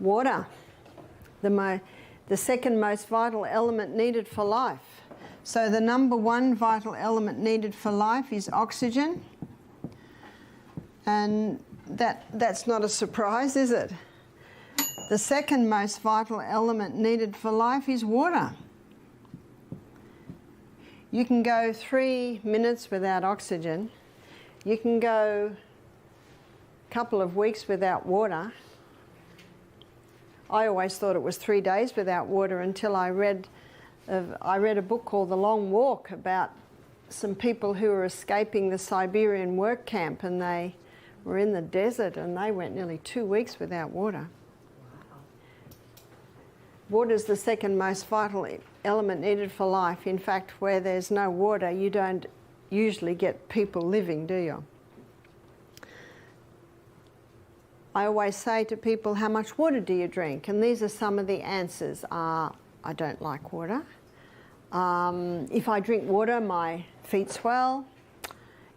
Water, the second most vital element needed for life. So the number one vital element needed for life is oxygen. And that's not a surprise, is it? The second most vital element needed for life is water. You can go 3 minutes without oxygen. You can go a couple of weeks without water. I always thought it was 3 days without water until I read a book called The Long Walk about some people who were escaping the Siberian work camp, and they were in the desert and they went nearly 2 weeks without water. Water is the second most vital element needed for life. In fact, where there's no water, you don't usually get people living, do you? I always say to people, how much water do you drink? And these are some of the answers. I don't like water. If I drink water, my feet swell.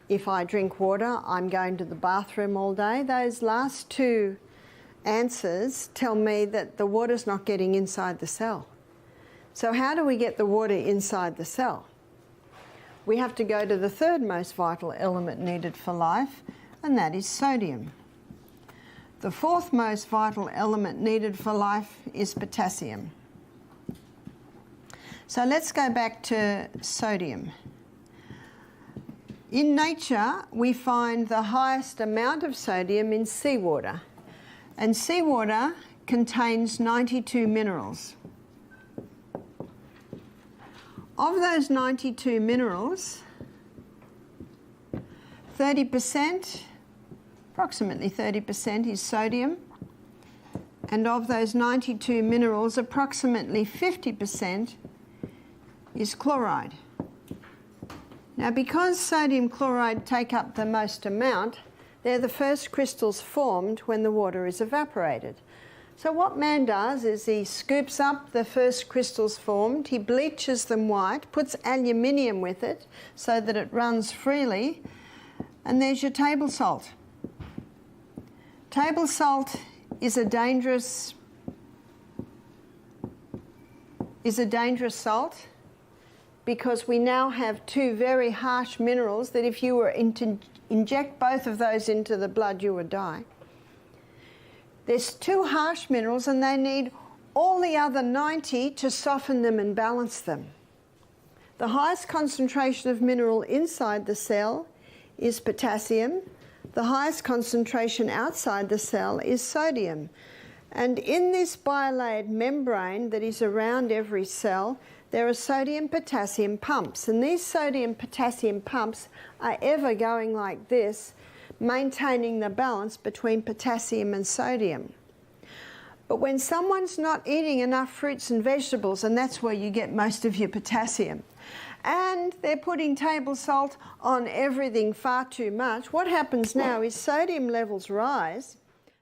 If I drink water, I'm going to the bathroom all day. Those last two answers tell me that the water's not getting inside the cell. So how do we get the water inside the cell? We have to go to the third most vital element needed for life, and that is sodium. The fourth most vital element needed for life is potassium. So let's go back to sodium. In nature, we find the highest amount of sodium in seawater. And seawater contains 92 minerals. Of those 92 minerals, 30%, approximately 30% is sodium. And of those 92 minerals, approximately 50% is chloride. Now, because sodium chloride take up the most amount, they're the first crystals formed when the water is evaporated. So what man does is he scoops up the first crystals formed, he bleaches them white, puts aluminium with it so that it runs freely, and there's your table salt. Table salt is a dangerous salt because we now have two very harsh minerals that if you were to inject both of those into the blood, you would die. There's two harsh minerals and they need all the other 90 to soften them and balance them. The highest concentration of mineral inside the cell is potassium. The highest concentration outside the cell is sodium. And in this bilayered membrane that is around every cell, there are sodium-potassium pumps. And these sodium-potassium pumps are ever going like this, maintaining the balance between potassium and sodium. But when someone's not eating enough fruits and vegetables, and that's where you get most of your potassium, and they're putting table salt on everything far too much, what happens now is sodium levels rise,